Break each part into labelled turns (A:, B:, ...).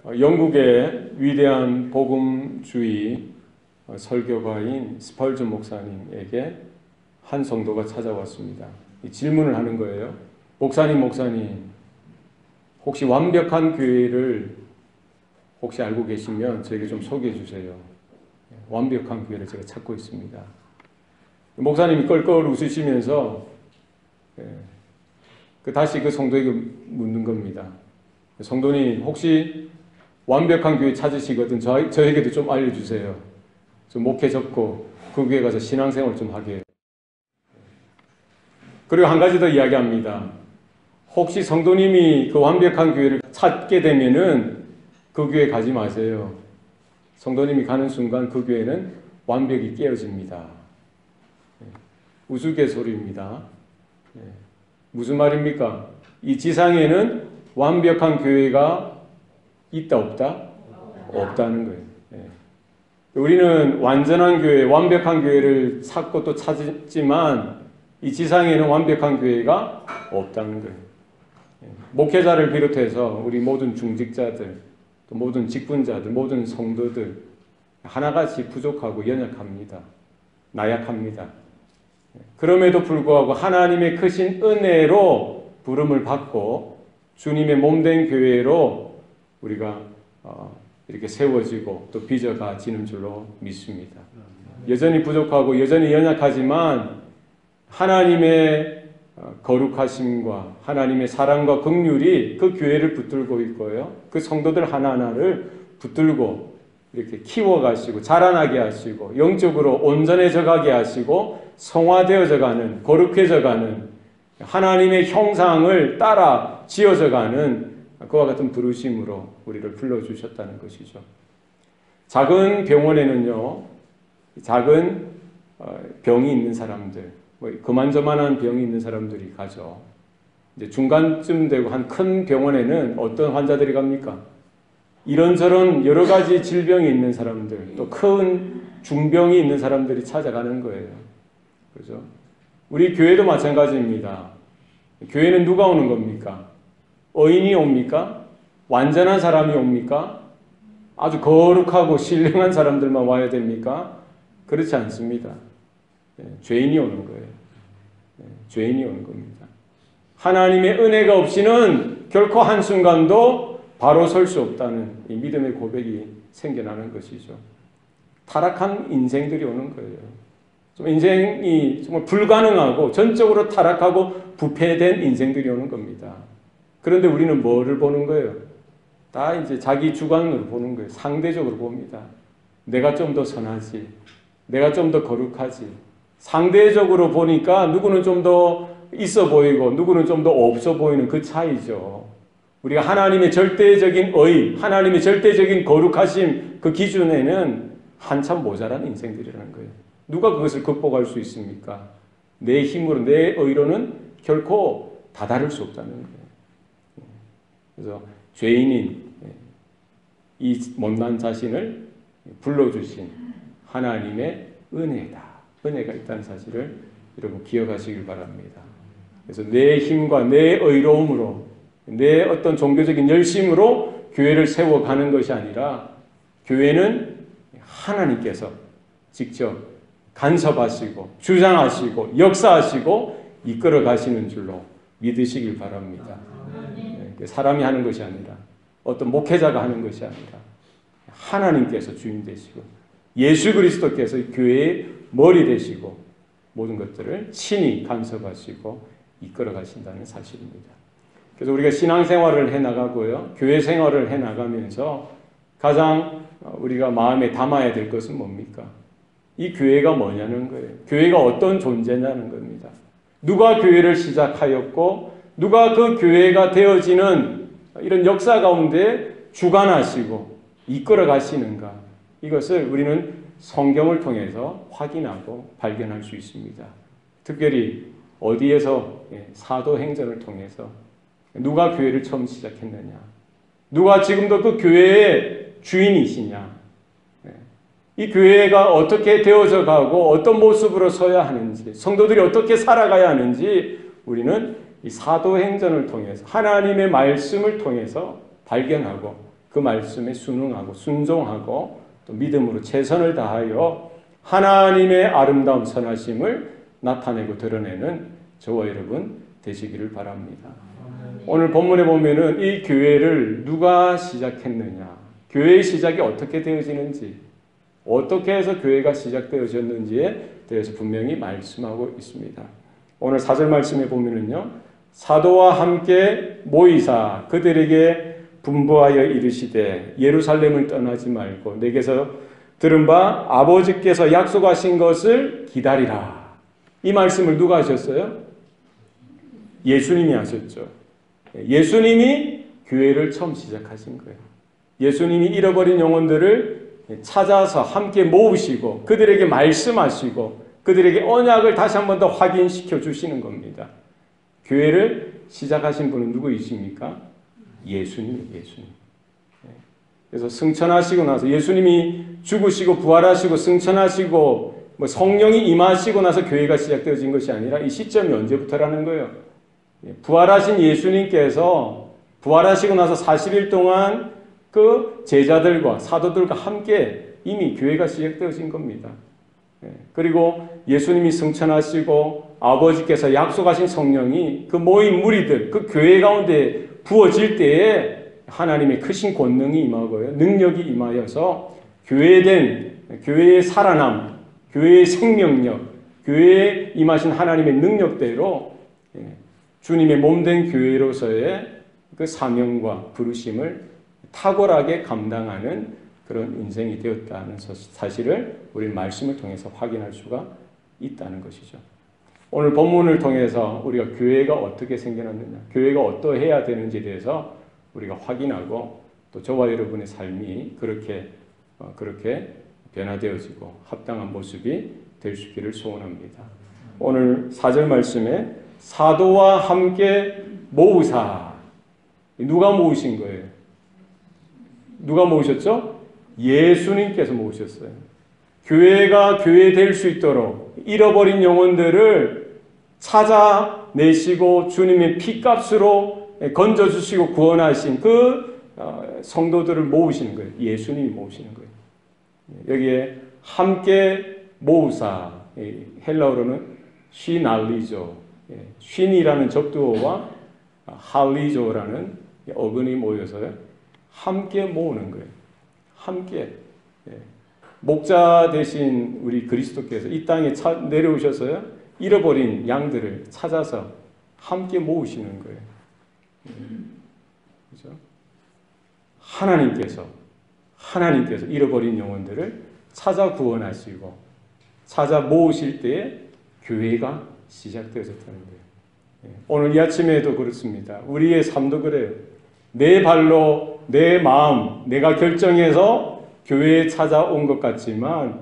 A: 영국의 위대한 복음주의 설교가인 스펄전 목사님에게 한 성도가 찾아왔습니다. 질문을 하는 거예요. 목사님, 혹시 완벽한 교회를 혹시 알고 계시면 저에게 좀 소개해 주세요. 완벽한 교회를 제가 찾고 있습니다. 목사님이 껄껄 웃으시면서 다시 그 성도에게 묻는 겁니다. 성도님, 혹시 완벽한 교회 찾으시거든 저에게도 좀 알려주세요. 좀 목회 접고 그 교회 가서 신앙생활 좀 하게. 그리고 한 가지 더 이야기합니다. 혹시 성도님이 그 완벽한 교회를 찾게 되면은 그 교회 가지 마세요. 성도님이 가는 순간 그 교회는 완벽히 깨어집니다. 우스갯소리입니다. 무슨 말입니까? 이 지상에는 완벽한 교회가 있다 없다? 없다는 거예요. 우리는 완전한 교회, 완벽한 교회를 찾고 또 찾지만 이 지상에는 완벽한 교회가 없다는 거예요. 목회자를 비롯해서 우리 모든 중직자들, 또 모든 직분자들, 모든 성도들 하나같이 부족하고 연약합니다. 나약합니다. 그럼에도 불구하고 하나님의 크신 은혜로 부름을 받고 주님의 몸된 교회로 우리가 이렇게 세워지고 또 빚어가지는 줄로 믿습니다. 여전히 부족하고 여전히 연약하지만 하나님의 거룩하심과 하나님의 사랑과 긍휼이 그 교회를 붙들고 있고요. 그 성도들 하나하나를 붙들고 이렇게 키워가시고 자라나게 하시고 영적으로 온전해져 가게 하시고 성화되어져 가는, 거룩해져 가는 하나님의 형상을 따라 지어져 가는 그와 같은 부르심으로 우리를 불러주셨다는 것이죠. 작은 병원에는요, 작은 병이 있는 사람들, 그만저만한 병이 있는 사람들이 가죠. 이제 중간쯤 되고 한 큰 병원에는 어떤 환자들이 갑니까? 이런저런 여러 가지 질병이 있는 사람들, 또 큰 중병이 있는 사람들이 찾아가는 거예요. 그죠? 우리 교회도 마찬가지입니다. 교회는 누가 오는 겁니까? 의인이 옵니까? 완전한 사람이 옵니까? 아주 거룩하고 신령한 사람들만 와야 됩니까? 그렇지 않습니다. 죄인이 오는 거예요. 죄인이 오는 겁니다. 하나님의 은혜가 없이는 결코 한순간도 바로 설 수 없다는 이 믿음의 고백이 생겨나는 것이죠. 타락한 인생들이 오는 거예요. 좀 인생이 정말 불가능하고 전적으로 타락하고 부패된 인생들이 오는 겁니다. 그런데 우리는 뭐를 보는 거예요? 다 이제 자기 주관으로 보는 거예요. 상대적으로 봅니다. 내가 좀 더 선하지. 내가 좀 더 거룩하지. 상대적으로 보니까 누구는 좀 더 있어 보이고 누구는 좀 더 없어 보이는 그 차이죠. 우리가 하나님의 절대적인 의, 하나님의 절대적인 거룩하심 그 기준에는 한참 모자란 인생들이라는 거예요. 누가 그것을 극복할 수 있습니까? 내 힘으로, 내 의로는 결코 다다를 수 없다는 거예요. 그래서 죄인인 이 못난 자신을 불러주신 하나님의 은혜다. 은혜가 있다는 사실을 여러분 기억하시길 바랍니다. 그래서 내 힘과 내 의로움으로 내 어떤 종교적인 열심으로 교회를 세워가는 것이 아니라 교회는 하나님께서 직접 간섭하시고 주장하시고 역사하시고 이끌어 가시는 줄로 믿으시길 바랍니다. 사람이 하는 것이 아니라 어떤 목회자가 하는 것이 아니라 하나님께서 주인 되시고 예수 그리스도께서 교회의 머리 되시고 모든 것들을 친히 간섭하시고 이끌어 가신다는 사실입니다. 그래서 우리가 신앙생활을 해나가고요. 교회 생활을 해나가면서 가장 우리가 마음에 담아야 될 것은 뭡니까? 이 교회가 뭐냐는 거예요. 교회가 어떤 존재냐는 겁니다. 누가 교회를 시작하였고 누가 그 교회가 되어지는 이런 역사 가운데 주관하시고 이끌어 가시는가. 이것을 우리는 성경을 통해서 확인하고 발견할 수 있습니다. 특별히 어디에서 사도행전을 통해서 누가 교회를 처음 시작했느냐. 누가 지금도 그 교회의 주인이시냐. 이 교회가 어떻게 되어져 가고 어떤 모습으로 서야 하는지 성도들이 어떻게 살아가야 하는지 우리는 이 사도행전을 통해서 하나님의 말씀을 통해서 발견하고 그 말씀에 순응하고 순종하고 또 믿음으로 최선을 다하여 하나님의 아름다운 선하심을 나타내고 드러내는 저와 여러분 되시기를 바랍니다. 오늘 본문에 보면은 이 교회를 누가 시작했느냐, 교회의 시작이 어떻게 되어지는지, 어떻게 해서 교회가 시작되어졌는지에 대해서 분명히 말씀하고 있습니다. 오늘 4절 말씀에 보면은요, 사도와 함께 모이사 그들에게 분부하여 이르시되 예루살렘을 떠나지 말고 내게서 들은 바 아버지께서 약속하신 것을 기다리라. 이 말씀을 누가 하셨어요? 예수님이 하셨죠. 예수님이 교회를 처음 시작하신 거예요. 예수님이 잃어버린 영혼들을 찾아서 함께 모으시고 그들에게 말씀하시고 그들에게 언약을 다시 한 번 더 확인시켜 주시는 겁니다. 교회를 시작하신 분은 누구이십니까? 예수님. 그래서 승천하시고 나서 예수님이 죽으시고 부활하시고 승천하시고 성령이 임하시고 나서 교회가 시작되어진 것이 아니라 이 시점이 언제부터라는 거예요. 부활하신 예수님께서 부활하시고 나서 40일 동안 그 제자들과 사도들과 함께 이미 교회가 시작되어진 겁니다. 그리고 예수님이 승천하시고 아버지께서 약속하신 성령이 그 모인 무리들, 그 교회 가운데 부어질 때에 하나님의 크신 권능이 임하고요. 능력이 임하여서 교회의 살아남, 교회의 생명력, 교회에 임하신 하나님의 능력대로 주님의 몸된 교회로서의 그 사명과 부르심을 탁월하게 감당하는 그런 인생이 되었다는 사실을 우리 말씀을 통해서 확인할 수가 있다는 것이죠. 오늘 본문을 통해서 우리가 교회가 어떻게 생겨났느냐, 교회가 어떠해야 되는지에 대해서 우리가 확인하고 또 저와 여러분의 삶이 그렇게 변화되어지고 합당한 모습이 될 수 있기를 소원합니다. 오늘 4절 말씀에 사도와 함께 모으사. 누가 모으신 거예요? 누가 모으셨죠? 예수님께서 모으셨어요. 교회가 교회 될 수 있도록 잃어버린 영혼들을 찾아내시고 주님의 피값으로 건져주시고 구원하신 그 성도들을 모으시는 거예요. 예수님이 모으시는 거예요. 여기에 함께 모으사, 헬라어로는 시날리조, 쉰이라는 접두어와 할리조라는 어근이 모여서요. 함께 모으는 거예요. 함께. 목자 되신 우리 그리스도께서 이 땅에 내려오셔서요. 잃어버린 양들을 찾아서 함께 모으시는 거예요. 그렇죠? 하나님께서 잃어버린 영혼들을 찾아 구원하시고 찾아 모으실 때에 교회가 시작되어졌다는 거예요. 오늘 이 아침에도 그렇습니다. 우리의 삶도 그래요. 내 발로 내 마음, 내가 결정해서 교회에 찾아온 것 같지만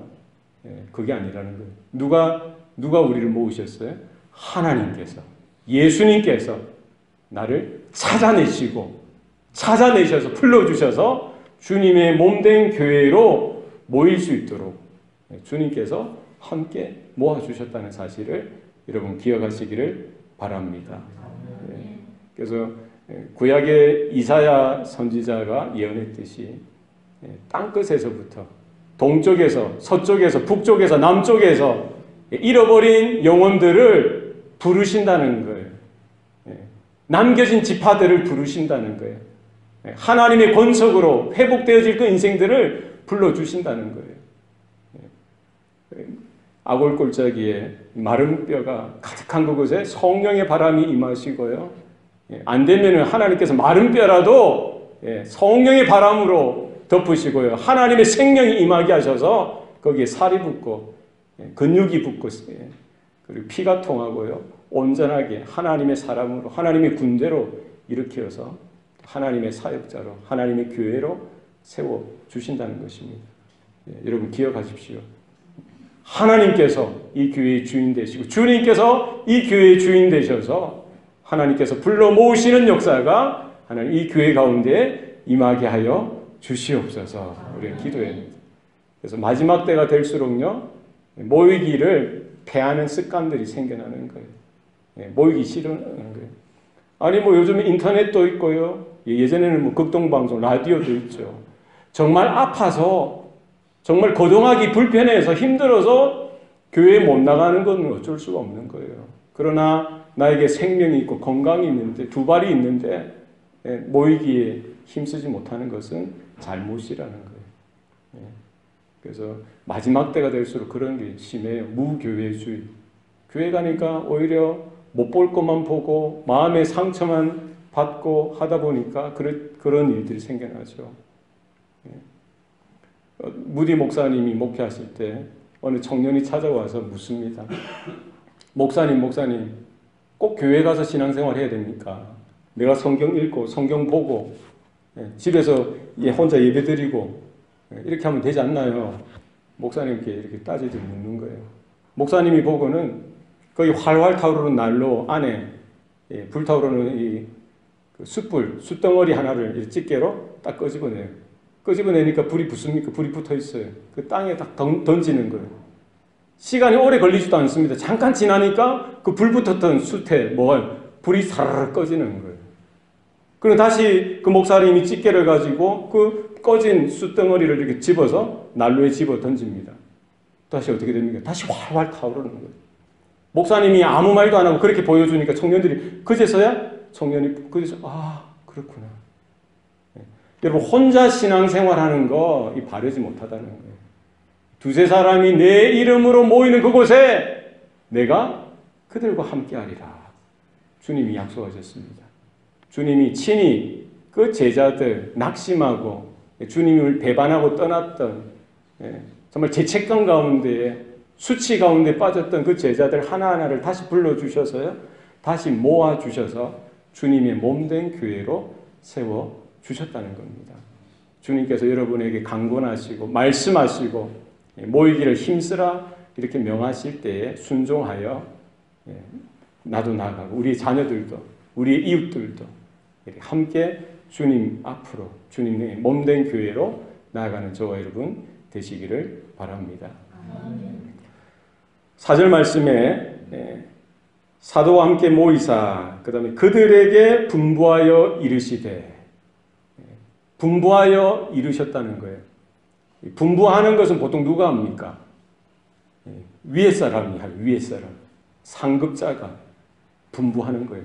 A: 그게 아니라는 거예요. 누가 우리를 모으셨어요? 하나님께서, 예수님께서 나를 찾아내셔서 불러주셔서 주님의 몸된 교회로 모일 수 있도록 주님께서 함께 모아주셨다는 사실을 여러분 기억하시기를 바랍니다. 그래서 구약의 이사야 선지자가 예언했듯이 땅끝에서부터 동쪽에서 서쪽에서 북쪽에서 남쪽에서 잃어버린 영혼들을 부르신다는 거예요. 남겨진 지파들을 부르신다는 거예요. 하나님의 권속으로 회복되어질 그 인생들을 불러주신다는 거예요. 아골골짜기에 마른 뼈가 가득한 그곳에 성령의 바람이 임하시고요. 안 되면 하나님께서 마른 뼈라도 성령의 바람으로 덮으시고요. 하나님의 생명이 임하게 하셔서 거기에 살이 붙고 근육이 붙고 그리고 피가 통하고요. 온전하게 하나님의 사람으로 하나님의 군대로 일으켜서 하나님의 사역자로 하나님의 교회로 세워주신다는 것입니다. 여러분 기억하십시오. 하나님께서 이 교회의 주인 되시고 주님께서 이 교회의 주인 되셔서 하나님께서 불러 모으시는 역사가 하나님 이 교회 가운데 임하게 하여 주시옵소서 우리가 기도해야 합니다. 그래서 마지막 때가 될수록요 모이기를 패하는 습관들이 생겨나는 거예요. 모이기 싫어하는 거예요. 아니 요즘 인터넷도 있고요. 예전에는 뭐 극동방송, 라디오도 있죠. 정말 아파서, 정말 거동하기 불편해서 힘들어서 교회에 못 나가는 건 어쩔 수가 없는 거예요. 그러나 나에게 생명이 있고 건강이 있는데, 두 발이 있는데 모이기에 힘쓰지 못하는 것은 잘못이라는 거예요. 그래서 마지막 때가 될수록 그런 게 심해요. 무교회주의. 교회 가니까 오히려 못 볼 것만 보고 마음의 상처만 받고 하다 보니까 그런 일들이 생겨나죠. 무디 목사님이 목회하실 때 어느 청년이 찾아와서 묻습니다. 목사님, 꼭 교회 가서 신앙생활 해야 됩니까? 내가 성경 읽고 성경 보고 집에서 혼자 예배드리고 이렇게 하면 되지 않나요? 목사님께 이렇게 따지듯 묻는 거예요. 목사님이 보고는 거의 활활 타오르는 난로 안에 불타오르는 이 숯불, 숯덩어리 하나를 집게로 딱 끄집어내요. 끄집어내니까 불이 붙습니까? 불이 붙어 있어요. 그 땅에 딱 던지는 거예요. 시간이 오래 걸리지도 않습니다. 잠깐 지나니까 그 불 붙었던 숯에 불이 사르르 꺼지는 거예요. 그럼 다시 그 목사님이 집게를 가지고 그 꺼진 숯덩어리를 이렇게 집어서 난로에 집어 던집니다. 다시 어떻게 됩니까? 다시 활활 타오르는 거예요. 목사님이 아무 말도 안 하고 그렇게 보여주니까 청년들이 그제서야 그렇구나. 여러분, 혼자 신앙생활하는 거 바르지 못하다는 거예요. 두세 사람이 내 이름으로 모이는 그곳에 내가 그들과 함께하리라. 주님이 약속하셨습니다. 주님이 친히 그 제자들 낙심하고 주님을 배반하고 떠났던 정말 죄책감 가운데 수치 가운데 빠졌던 그 제자들 하나하나를 다시 불러주셔서요. 다시 모아주셔서 주님의 몸된 교회로 세워주셨다는 겁니다. 주님께서 여러분에게 강권하시고 말씀하시고 모이기를 힘쓰라 이렇게 명하실 때에 순종하여 나도 나가고 우리 자녀들도 우리 이웃들도 함께 주님 앞으로 주님의 몸된 교회로 나아가는 저와 여러분 되시기를 바랍니다. 4절 말씀에 사도와 함께 모이사 그 다음에 그들에게 분부하여 이르시되 분부하여 이르셨다는 거예요. 분부하는 것은 보통 누가 합니까? 위에 사람이 할 위에 사람 상급자가 분부하는 거예요.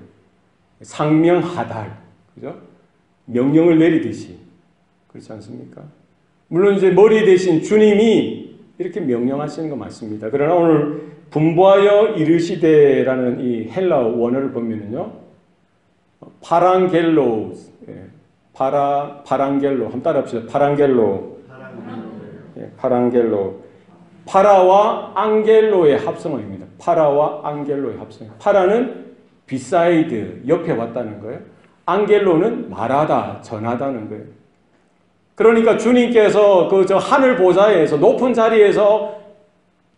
A: 상명하달 그죠? 명령을 내리듯이 그렇지 않습니까? 물론 이제 머리 대신 주님이 이렇게 명령하시는 거 맞습니다. 그러나 오늘 분부하여 이르시되라는 이 헬라어 원어를 보면은요, 파랑겔로, 파랑겔로 한번 따라합시다. 파랑겔로, 파랑겔로, 파라와 앙겔로의 합성어입니다. 파라와 앙겔로의 합성어. 파라는 비사이드 옆에 왔다는 거예요. 앙겔로는 말하다, 전하다는 거예요. 그러니까 주님께서 그 저 하늘 보좌에서 높은 자리에서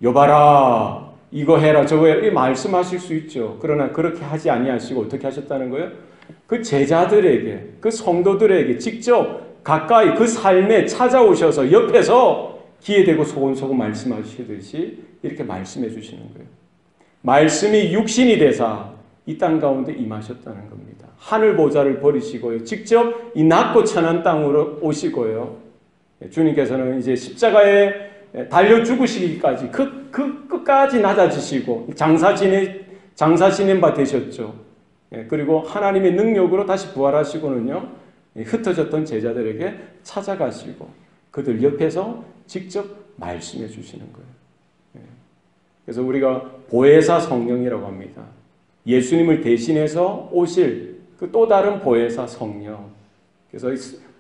A: 여봐라 이거 해라 저거 해라 이 말씀하실 수 있죠. 그러나 그렇게 하지 아니하시고 어떻게 하셨다는 거예요? 그 제자들에게 그 성도들에게 직접 가까이 그 삶에 찾아오셔서 옆에서 귀에 대고 소곤소곤 말씀하시듯이 이렇게 말씀해 주시는 거예요. 말씀이 육신이 되사 이 땅 가운데 임하셨다는 겁니다. 하늘 보좌를 버리시고요. 직접 이 낮고 천한 땅으로 오시고요. 주님께서는 이제 십자가에 달려 죽으시기까지 그 끝까지 낮아지시고 장사 지낸 바 되셨죠. 그리고 하나님의 능력으로 다시 부활하시고는요. 흩어졌던 제자들에게 찾아가시고 그들 옆에서 직접 말씀해 주시는 거예요. 그래서 우리가 보혜사 성령이라고 합니다. 예수님을 대신해서 오실 그 또 다른 보혜사 성령. 그래서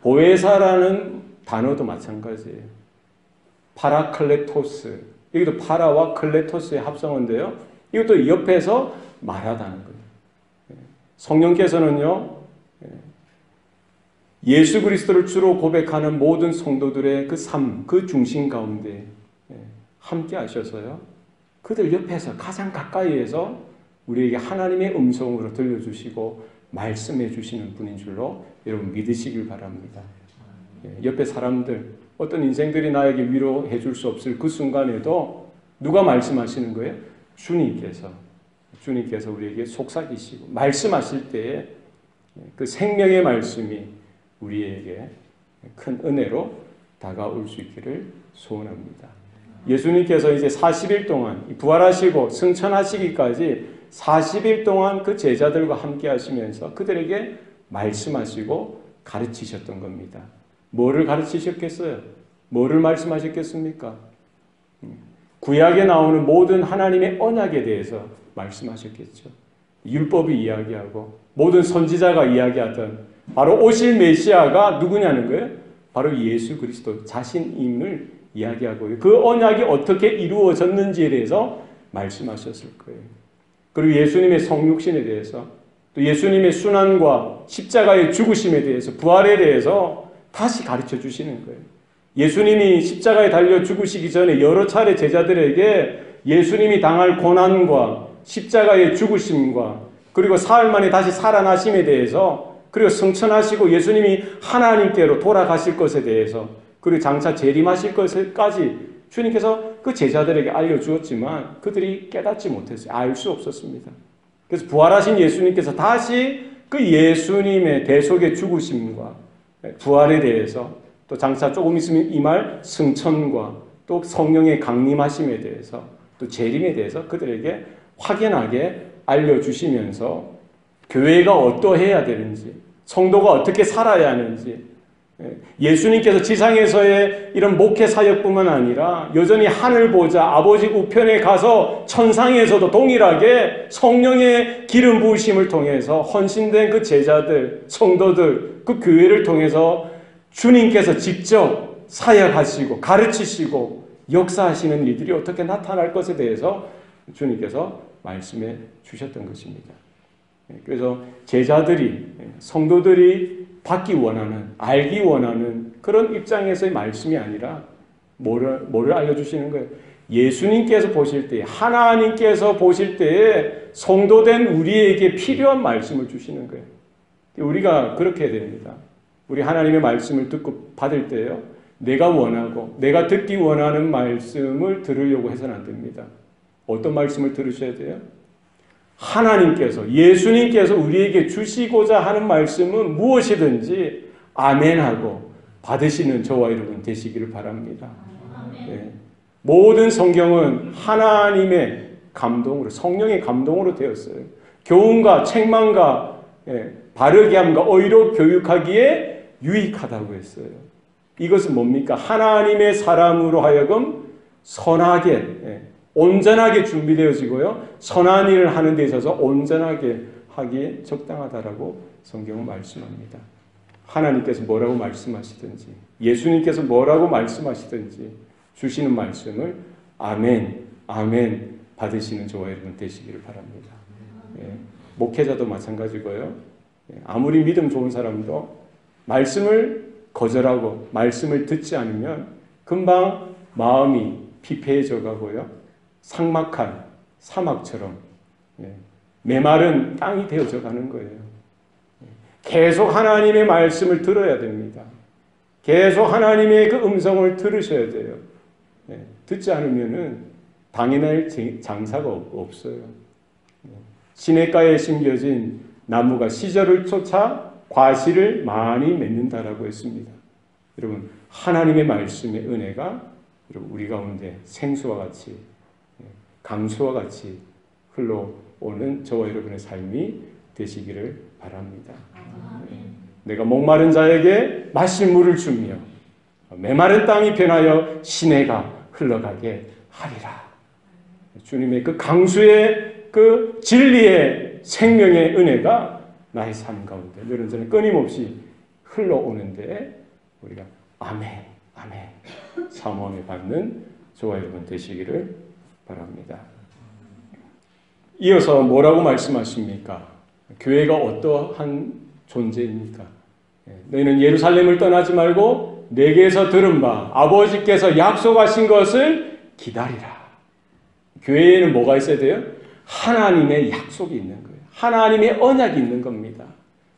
A: 보혜사라는 단어도 마찬가지예요. 파라클레토스. 여기도 파라와 클레토스의 합성어인데요. 이것도 옆에서 말하다는 거예요. 성령께서는요. 예수 그리스도를 주로 고백하는 모든 성도들의 그 삶, 그 중심 가운데 함께 하셔서요. 그들 옆에서 가장 가까이에서 우리에게 하나님의 음성으로 들려주시고 말씀해 주시는 분인 줄로 여러분 믿으시길 바랍니다. 옆에 사람들, 어떤 인생들이 나에게 위로해 줄 수 없을 그 순간에도 누가 말씀하시는 거예요? 주님께서 우리에게 속삭이시고 말씀하실 때에 그 생명의 말씀이 우리에게 큰 은혜로 다가올 수 있기를 소원합니다. 예수님께서 이제 40일 동안 부활하시고 승천하시기까지 40일 동안 그 제자들과 함께 하시면서 그들에게 말씀하시고 가르치셨던 겁니다. 뭐를 가르치셨겠어요? 뭐를 말씀하셨겠습니까? 구약에 나오는 모든 하나님의 언약에 대해서 말씀하셨겠죠. 율법이 이야기하고 모든 선지자가 이야기하던 바로 오실 메시아가 누구냐는 거예요? 바로 예수 그리스도 자신임을 이야기하고 그 언약이 어떻게 이루어졌는지에 대해서 말씀하셨을 거예요. 그리고 예수님의 성육신에 대해서 또 예수님의 순환과 십자가의 죽으심에 대해서 부활에 대해서 다시 가르쳐 주시는 거예요. 예수님이 십자가에 달려 죽으시기 전에 여러 차례 제자들에게 예수님이 당할 고난과 십자가의 죽으심과 그리고 사흘 만에 다시 살아나심에 대해서 그리고 승천하시고 예수님이 하나님께로 돌아가실 것에 대해서 그리고 장차 재림하실 것까지 주님께서 그 제자들에게 알려주었지만 그들이 깨닫지 못했어요. 알 수 없었습니다. 그래서 부활하신 예수님께서 다시 그 예수님의 대속의 죽으심과 부활에 대해서 또 장차 조금 있으면 임할 승천과 또 성령의 강림하심에 대해서 또 재림에 대해서 그들에게 확연하게 알려주시면서 교회가 어떠해야 되는지 성도가 어떻게 살아야 하는지 예수님께서 지상에서의 이런 목회 사역뿐만 아니라 여전히 하늘 보좌 아버지 우편에 가서 천상에서도 동일하게 성령의 기름 부으심을 통해서 헌신된 그 제자들, 성도들, 그 교회를 통해서 주님께서 직접 사역하시고 가르치시고 역사하시는 일들이 어떻게 나타날 것에 대해서 주님께서 말씀해 주셨던 것입니다. 그래서 제자들이, 성도들이 받기 원하는, 알기 원하는 그런 입장에서의 말씀이 아니라 뭐를 알려주시는 거예요? 예수님께서 보실 때, 하나님께서 보실 때에 성도된 우리에게 필요한 말씀을 주시는 거예요. 우리가 그렇게 해야 됩니다. 우리 하나님의 말씀을 듣고 받을 때요, 내가 원하고 내가 듣기 원하는 말씀을 들으려고 해서는 안 됩니다. 어떤 말씀을 들으셔야 돼요? 하나님께서, 예수님께서 우리에게 주시고자 하는 말씀은 무엇이든지 아멘하고 받으시는 저와 여러분 되시기를 바랍니다. 네. 모든 성경은 하나님의 감동으로, 성령의 감동으로 되었어요. 교훈과 책망과 바르게 함과 의로 교육하기에 유익하다고 했어요. 이것은 뭡니까? 하나님의 사람으로 하여금 선하게, 온전하게 준비되어지고요. 선한 일을 하는 데 있어서 온전하게 하기에 적당하다라고 성경은 말씀합니다. 하나님께서 뭐라고 말씀하시든지 예수님께서 뭐라고 말씀하시든지 주시는 말씀을 아멘, 아멘 받으시는 저와 여러분 되시기를 바랍니다. 목회자도 마찬가지고요. 아무리 믿음 좋은 사람도 말씀을 거절하고 말씀을 듣지 않으면 금방 마음이 피폐해져 가고요. 삭막한 사막처럼 메마른 땅이 되어져 가는 거예요. 계속 하나님의 말씀을 들어야 됩니다. 계속 하나님의 그 음성을 들으셔야 돼요. 듣지 않으면은 당연할 장사가 없어요. 시냇가에 심겨진 나무가 시절을 쫓아 과실을 많이 맺는다라고 했습니다. 여러분, 하나님의 말씀의 은혜가 여러분 우리 가운데 생수와 같이 강수와 같이 흘러오는 저와 여러분의 삶이 되시기를 바랍니다. 내가 목마른 자에게 마실 물을 주며 메마른 땅이 변하여 시내가 흘러가게 하리라. 주님의 그 강수의 그 진리의 생명의 은혜가 나의 삶 가운데 여러분 끊임없이 흘러오는데 우리가 아멘, 아멘 사모함에 받는 저와 여러분 되시기를 바랍니다. 이어서 뭐라고 말씀하십니까? 교회가 어떠한 존재입니까? 너희는 예루살렘을 떠나지 말고 내게서 들은 바 아버지께서 약속하신 것을 기다리라. 교회에는 뭐가 있어야 돼요? 하나님의 약속이 있는 거예요. 하나님의 언약이 있는 겁니다.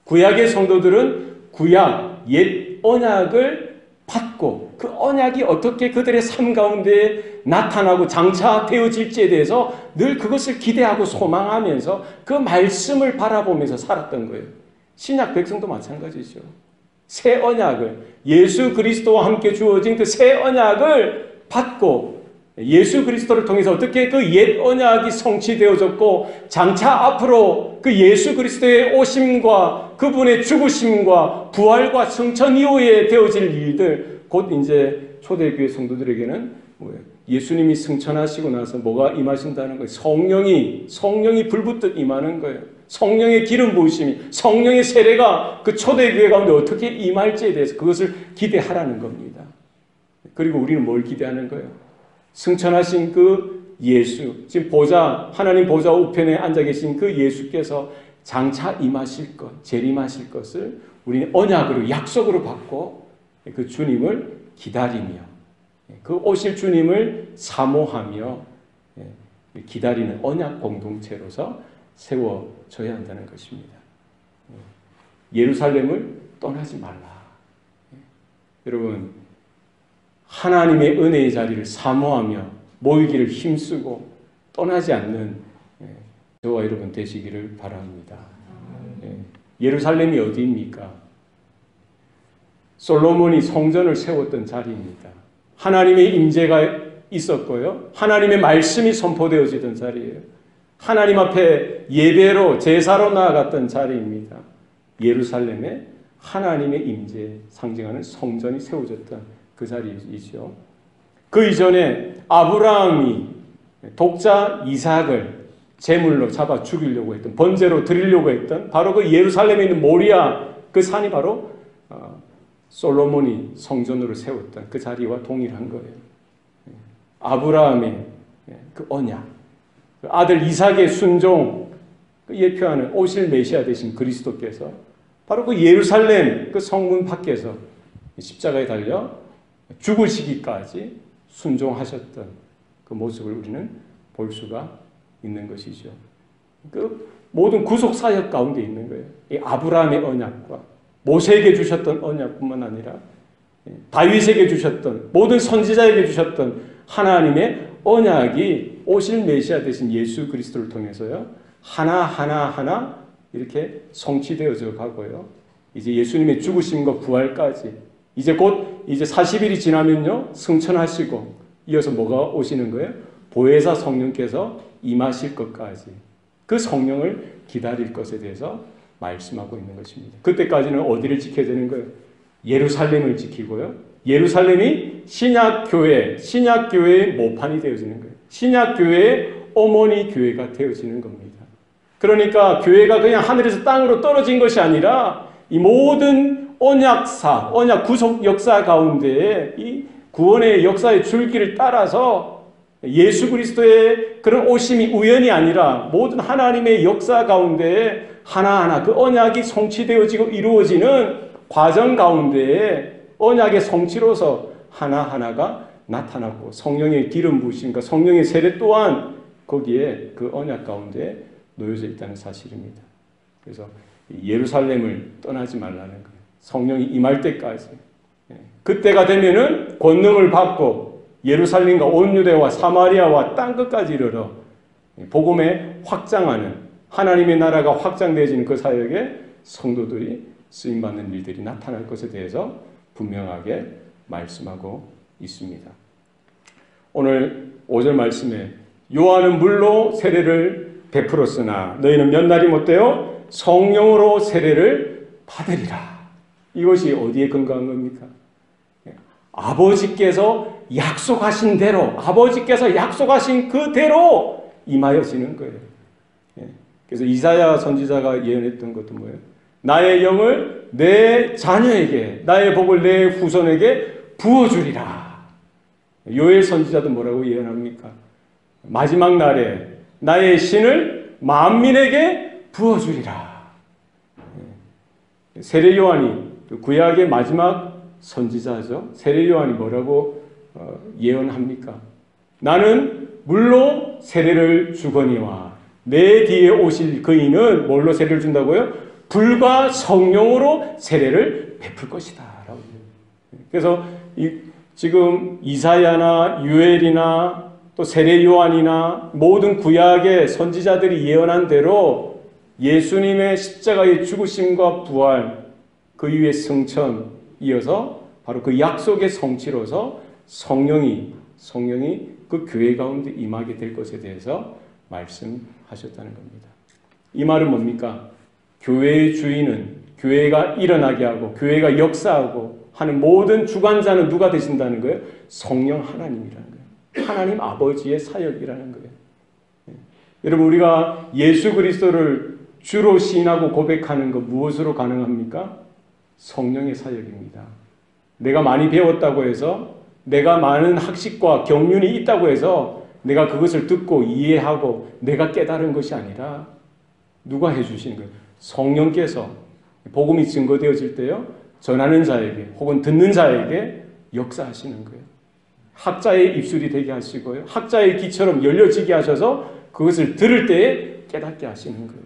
A: 구약의 성도들은 구약, 옛 언약을 받고 그 언약이 어떻게 그들의 삶 가운데 나타나고 장차되어질지에 대해서 늘 그것을 기대하고 소망하면서 그 말씀을 바라보면서 살았던 거예요. 신약 백성도 마찬가지죠. 새 언약을, 예수 그리스도와 함께 주어진 그 새 언약을 받고 예수 그리스도를 통해서 어떻게 그 옛 언약이 성취되어졌고 장차 앞으로 그 예수 그리스도의 오심과 그분의 죽으심과 부활과 승천 이후에 되어질 일들, 곧 이제 초대교회 성도들에게는 뭐예요? 예수님이 승천하시고 나서 뭐가 임하신다는 거예요. 성령이 불붙듯 임하는 거예요. 성령의 기름 부으심이, 성령의 세례가 그 초대교회 가운데 어떻게 임할지에 대해서 그것을 기대하라는 겁니다. 그리고 우리는 뭘 기대하는 거예요? 승천하신 그 예수, 지금 하나님 보좌 우편에 앉아 계신 그 예수께서 장차 임하실 것, 재림하실 것을 우리는 언약으로, 약속으로 받고 그 주님을 기다리며 그 오실 주님을 사모하며 기다리는 언약 공동체로서 세워져야 한다는 것입니다. 예루살렘을 떠나지 말라. 여러분, 하나님의 은혜의 자리를 사모하며 모이기를 힘쓰고 떠나지 않는 저와 여러분 되시기를 바랍니다. 예루살렘이 어디입니까? 솔로몬이 성전을 세웠던 자리입니다. 하나님의 임재가 있었고요. 하나님의 말씀이 선포되어지던 자리예요. 하나님 앞에 예배로 제사로 나아갔던 자리입니다. 예루살렘에 하나님의 임재 상징하는 성전이 세워졌던 그 자리이죠. 그 이전에 아브라함이 독자 이삭을 제물로 잡아 죽이려고 했던, 번제로 드리려고 했던 바로 그 예루살렘에 있는 모리아 그 산이 바로 솔로몬이 성전으로 세웠던 그 자리와 동일한 거예요. 아브라함의 그 언약, 그 아들 이삭의 순종, 그 예표하는 오실 메시아 되신 그리스도께서 바로 그 예루살렘 그 성문 밖에서 십자가에 달려 죽으시기까지 순종하셨던 그 모습을 우리는 볼 수가 있는 것이죠. 그 모든 구속 사역 가운데 있는 거예요. 이 아브라함의 언약과 모세에게 주셨던 언약뿐만 아니라 다윗에게 주셨던, 모든 선지자에게 주셨던 하나님의 언약이 오실 메시아 되신 예수 그리스도를 통해서요, 하나 이렇게 성취되어져 가고요. 이제 예수님의 죽으심과 부활까지 이제 곧 40일이 지나면요, 승천하시고 이어서 뭐가 오시는 거예요? 보혜사 성령께서 임하실 것까지 그 성령을 기다릴 것에 대해서 말씀하고 있는 것입니다. 그때까지는 어디를 지켜야 되는 거예요? 예루살렘을 지키고요. 예루살렘이 신약교회의 모판이 되어지는 거예요. 신약교회의 어머니 교회가 되어지는 겁니다. 그러니까 교회가 그냥 하늘에서 땅으로 떨어진 것이 아니라 이 모든 언약 구속 역사 가운데에 이 구원의 역사의 줄기를 따라서 예수 그리스도의 그런 오심이 우연이 아니라 모든 하나님의 역사 가운데에 하나하나 그 언약이 성취되어지고 이루어지는 과정 가운데에 언약의 성취로서 하나하나가 나타났고 성령의 기름 부으심과 성령의 세례 또한 거기에 그 언약 가운데 놓여져 있다는 사실입니다. 그래서 예루살렘을 떠나지 말라는 거예요. 성령이 임할 때까지. 그때가 되면은 권능을 받고 예루살렘과 온 유대와 사마리아와 땅끝까지 이르러 복음에 확장하는 하나님의 나라가 확장되어지는 그 사역에 성도들이 쓰임받는 일들이 나타날 것에 대해서 분명하게 말씀하고 있습니다. 오늘 5절 말씀에 요한은 물로 세례를 베풀었으나 너희는 몇 날이 못되어 성령으로 세례를 받으리라. 이것이 어디에 근거한 겁니까? 아버지께서 약속하신 대로, 아버지께서 약속하신 그대로 임하여지는 거예요. 그래서 이사야 선지자가 예언했던 것도 뭐예요? 나의 영을 내 자녀에게, 나의 복을 내 후손에게 부어주리라. 요엘 선지자도 뭐라고 예언합니까? 마지막 날에 나의 신을 만민에게 부어주리라. 세례 요한이 구약의 마지막 선지자죠. 세례 요한이 뭐라고 예언합니까? 나는 물로 세례를 주거니와 내 뒤에 오실 그이는 뭘로 세례를 준다고요? 불과 성령으로 세례를 베풀 것이다. 라고. 그래서 지금 이사야나 요엘이나 또 세례 요한이나 모든 구약의 선지자들이 예언한 대로 예수님의 십자가의 죽으심과 부활, 그 이후에 승천, 이어서 바로 그 약속의 성취로서 성령이 그 교회 가운데 임하게 될 것에 대해서 말씀하셨다는 겁니다. 이 말은 뭡니까? 교회의 주인은, 교회가 일어나게 하고 교회가 역사하고 하는 모든 주관자는 누가 되신다는 거예요? 성령 하나님이라는 거예요. 하나님 아버지의 사역이라는 거예요. 여러분, 우리가 예수 그리스도를 주로 시인하고 고백하는 것 무엇으로 가능합니까? 성령의 사역입니다. 내가 많이 배웠다고 해서, 내가 많은 학식과 경륜이 있다고 해서 내가 그것을 듣고 이해하고 내가 깨달은 것이 아니라 누가 해주시는 거예요? 성령께서 복음이 증거되어질 때요, 전하는 자에게 혹은 듣는 자에게 역사하시는 거예요. 학자의 입술이 되게 하시고요, 학자의 귀처럼 열려지게 하셔서 그것을 들을 때에 깨닫게 하시는 거예요.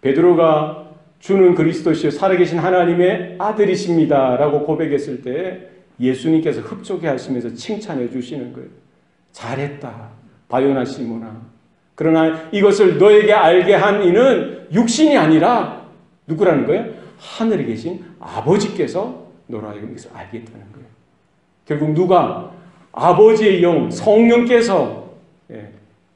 A: 베드로가 주는 그리스도시요 살아계신 하나님의 아들이십니다 라고 고백했을 때 예수님께서 흡족해 하시면서 칭찬해 주시는 거예요. 잘했다 바요나 시모나. 그러나 이것을 너에게 알게 한 이는 육신이 아니라 누구라는 거예요? 하늘에 계신 아버지께서 너로 하여금 이것을 알겠다는 거예요. 결국 누가? 아버지의 영 성령께서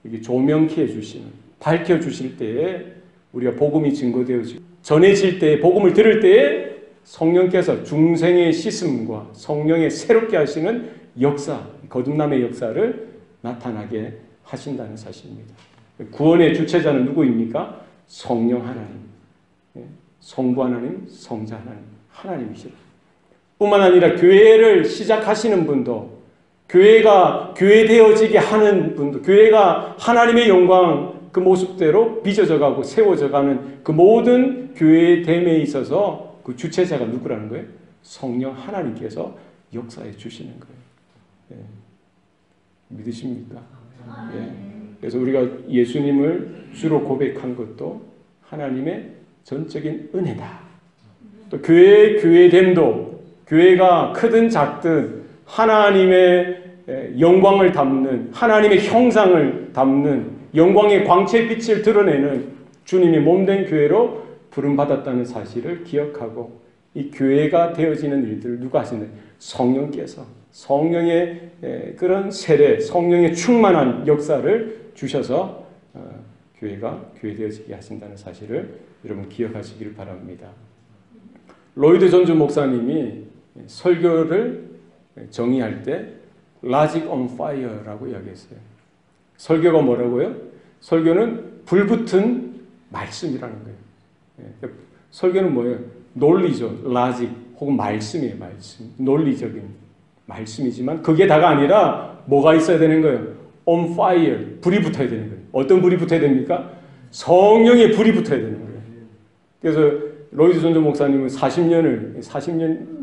A: 이게 조명케 해주시는, 밝혀주실 때에 우리가 복음이 증거되어지고 전해질 때, 복음을 들을 때에 성령께서 중생의 씻음과 성령의 새롭게 하시는 역사, 거듭남의 역사를 나타나게 하신다는 사실입니다. 구원의 주체자는 누구입니까? 성령 하나님, 성부 하나님, 성자 하나님, 하나님이시라. 뿐만 아니라 교회를 시작하시는 분도, 교회가 교회되어지게 하는 분도, 교회가 하나님의 영광 그 모습대로 빚어져가고 세워져가는 그 모든 교회의 됨에 있어서 그 주체자가 누구라는 거예요? 성령 하나님께서 역사해 주시는 거예요. 믿으십니까? 그래서 우리가 예수님을 주로 고백한 것도 하나님의 전적인 은혜다. 또 교회의 교회됨도, 교회가 크든 작든 하나님의 영광을 담는, 하나님의 형상을 담는, 영광의 광채의 빛을 드러내는 주님의 몸된 교회로 부름받았다는 사실을 기억하고, 이 교회가 되어지는 일들을 누가 하시는? 성령께서, 성령의 그런 세례, 성령의 충만한 역사를 주셔서 교회가 교회되어지게 하신다는 사실을 여러분 기억하시기를 바랍니다. 로이드 존즈 목사님이 설교를 정의할 때 Logic on Fire라고 이야기했어요. 설교가 뭐라고요? 설교는 불붙은 말씀이라는 거예요. 설교는 뭐예요? 논리죠. Logic 혹은 말씀이에요. 말씀. 논리적인 말씀이지만 그게 다가 아니라 뭐가 있어야 되는 거예요? On fire. 불이 붙어야 되는 거예요. 어떤 불이 붙어야 됩니까? 성령의 불이 붙어야 되는 거예요. 그래서 로이드 존즈 목사님은 40년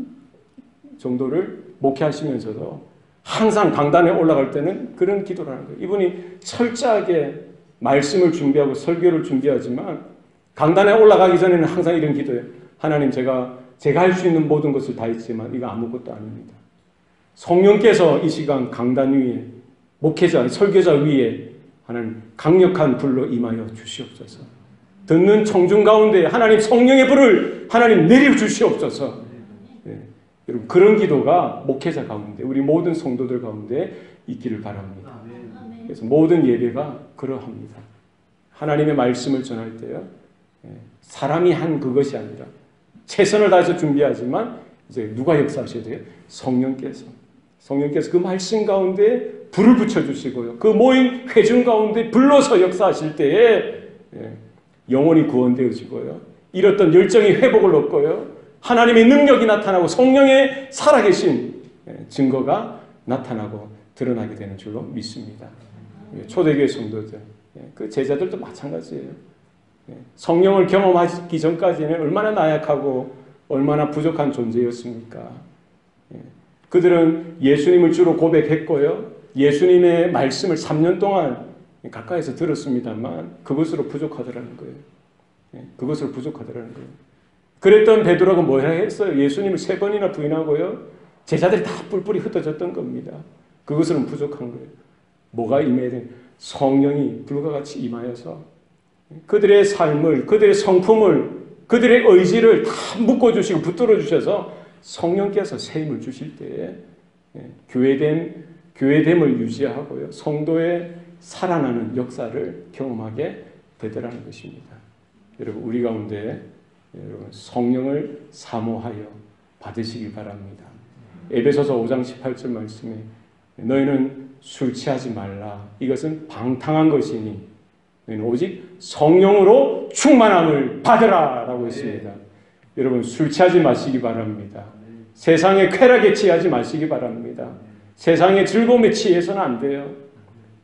A: 정도를 목회하시면서도 항상 강단에 올라갈 때는 그런 기도를 하는 거예요. 이분이 철저하게 말씀을 준비하고 설교를 준비하지만 강단에 올라가기 전에는 항상 이런 기도예요. 하나님, 제가 할 수 있는 모든 것을 다 했지만 이거 아무것도 아닙니다. 성령께서 이 시간 강단 위에, 목회자, 설교자 위에 하나님 강력한 불로 임하여 주시옵소서. 듣는 청중 가운데 하나님 성령의 불을 하나님 내려주시옵소서. 여러분, 그런 기도가 목회자 가운데, 우리 모든 성도들 가운데 있기를 바랍니다. 그래서 모든 예배가 그러합니다. 하나님의 말씀을 전할 때요, 사람이 한 그것이 아니라 최선을 다해서 준비하지만 이제 누가 역사하셔야 돼요? 성령께서 그 말씀 가운데 불을 붙여주시고요, 그 모인 회중 가운데 불러서 역사하실 때에 영혼이 구원되어지고요, 잃었던 열정이 회복을 얻고요, 하나님의 능력이 나타나고 성령의 살아계신 증거가 나타나고 드러나게 되는 줄로 믿습니다. 초대교회 성도들, 그 제자들도 마찬가지예요. 성령을 경험하기 전까지는 얼마나 나약하고 얼마나 부족한 존재였습니까? 그들은 예수님을 주로 고백했고요, 예수님의 말씀을 3년 동안 가까이서 들었습니다만 그것으로 부족하더라는 거예요. 그것으로 부족하더라는 거예요. 그랬던 베드로가 뭐라 했어요? 예수님을 3번이나 부인하고요, 제자들이 다 뿔뿔이 흩어졌던 겁니다. 그것으로는 부족한 거예요. 뭐가 임해야 돼? 성령이 불과 같이 임하여서 그들의 삶을, 그들의 성품을, 그들의 의지를 다 묶어주시고 붙들어 주셔서 성령께서 새 힘을 주실 때에 교회됨을 유지하고요. 성도의 살아나는 역사를 경험하게 되더라는 것입니다. 여러분, 우리 가운데 여러분 성령을 사모하여 받으시기 바랍니다. 에베소서 5장 18절 말씀에 너희는 술 취하지 말라. 이것은 방탕한 것이니 너희는 오직 성령으로 충만함을 받으라 라고 했습니다. 여러분, 술 취하지 마시기 바랍니다. 세상의 쾌락에 취하지 마시기 바랍니다. 세상의 즐거움에 취해서는 안 돼요.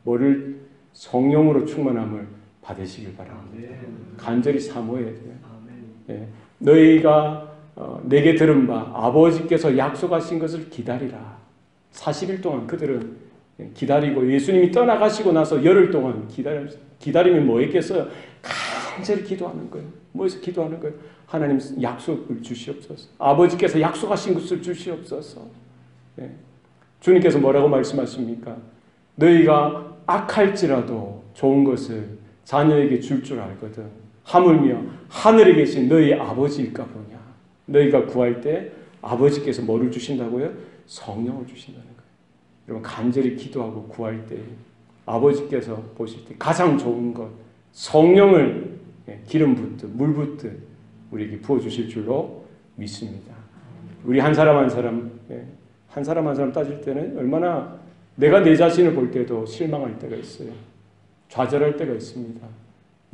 A: 뭐를 성령으로 충만함을 받으시길 바랍니다. 간절히 사모해야 돼요. 예. 너희가 내게 들은 바 아버지께서 약속하신 것을 기다리라. 40일 동안 그들은 기다리고 예수님이 떠나가시고 나서 열흘 동안 기다리면 뭐 했겠어요? 간절히 기도하는 거예요. 뭐해서 기도하는 거예요? 하나님 약속을 주시옵소서. 아버지께서 약속하신 것을 주시옵소서. 예. 주님께서 뭐라고 말씀하십니까? 너희가 악할지라도 좋은 것을 자녀에게 줄 줄 알거든. 하물며 하늘에 계신 너희 아버지일까 보냐. 너희가 구할 때 아버지께서 뭐를 주신다고요? 성령을 주신다는 거예요. 여러분, 간절히 기도하고 구할 때 아버지께서 보실 때 가장 좋은 것, 성령을 기름 붓듯 물 붓듯 우리에게 부어주실 줄로 믿습니다. 우리 한 사람 한 사람 따질 때는 얼마나 내가 내 자신을 볼 때도 실망할 때가 있어요. 좌절할 때가 있습니다.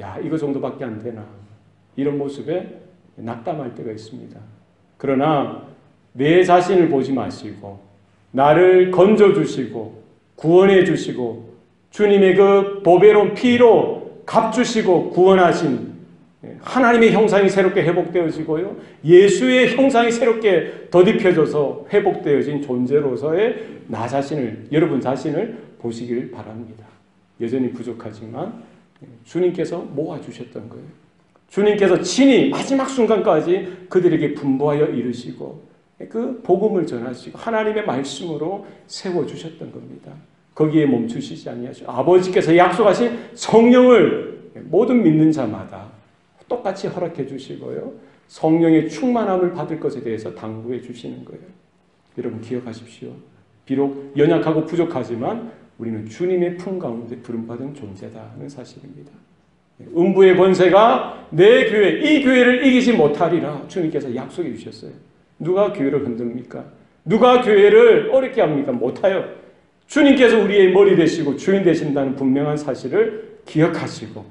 A: 야, 이거 정도밖에 안 되나. 이런 모습에 낙담할 때가 있습니다. 그러나 내 자신을 보지 마시고 나를 건져주시고 구원해주시고 주님의 그 보배로운 피로 값주시고 구원하신 하나님의 형상이 새롭게 회복되어지고요. 예수의 형상이 새롭게 덧입혀져서 회복되어진 존재로서의 나 자신을, 여러분 자신을 보시길 바랍니다. 여전히 부족하지만 주님께서 모아주셨던 거예요. 주님께서 친히 마지막 순간까지 그들에게 분부하여 이르시고 그 복음을 전하시고 하나님의 말씀으로 세워주셨던 겁니다. 거기에 멈추시지 아니하시고 아버지께서 약속하신 성령을 모든 믿는 자마다 똑같이 허락해 주시고요. 성령의 충만함을 받을 것에 대해서 당부해 주시는 거예요. 여러분 기억하십시오. 비록 연약하고 부족하지만 우리는 주님의 품 가운데 부름받은 존재다는 사실입니다. 음부의 권세가 내 교회, 이 교회를 이기지 못하리라 주님께서 약속해 주셨어요. 누가 교회를 흔듭니까? 누가 교회를 어렵게 합니까? 못해요. 주님께서 우리의 머리 되시고 주인 되신다는 분명한 사실을 기억하시고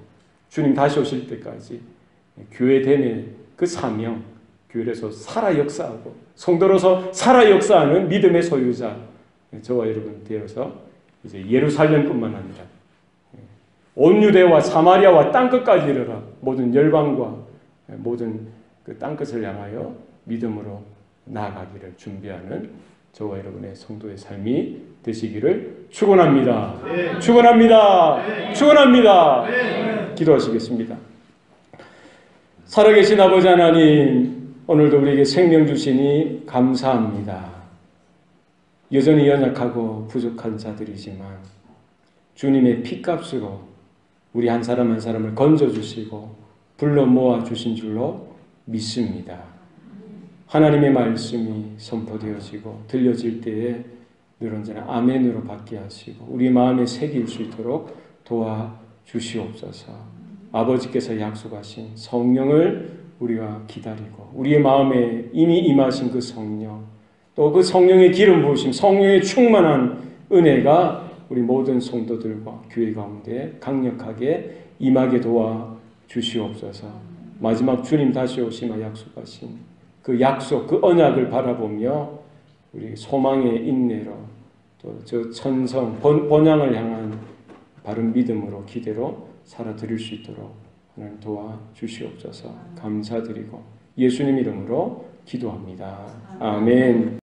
A: 주님 다시 오실 때까지 교회됨의 그 사명, 교회에서 살아 역사하고 성도로서 살아 역사하는 믿음의 소유자 저와 여러분 되어서 이제 예루살렘뿐만 아니라 온 유대와 사마리아와 땅끝까지 이르러 모든 열방과 모든 그 땅끝을 향하여 믿음으로 나아가기를 준비하는 저와 여러분의 성도의 삶이 되시기를 축원합니다. 네. 축원합니다. 네. 축원합니다. 네. 기도하시겠습니다. 살아계신 아버지 하나님, 오늘도 우리에게 생명 주시니 감사합니다. 여전히 연약하고 부족한 자들이지만 주님의 피값으로 우리 한 사람 한 사람을 건져주시고 불러 모아주신 줄로 믿습니다. 하나님의 말씀이 선포되어지고 들려질 때에 늘 언제나 아멘으로 받게 하시고 우리 마음에 새길 수 있도록 도와주시옵소서. 아버지께서 약속하신 성령을 우리가 기다리고 우리의 마음에 이미 임하신 그 성령, 또 그 성령의 기름 부으심, 성령의 충만한 은혜가 우리 모든 성도들과 교회 가운데 강력하게 임하게 도와주시옵소서. 마지막 주님 다시 오시마 약속하신 그 약속, 그 언약을 바라보며 우리 소망의 인내로 또 저 천성, 본향을 향한 바른 믿음으로 기대로 살아드릴 수 있도록 하나님 도와주시옵소서. 감사드리고 예수님 이름으로 기도합니다. 아멘.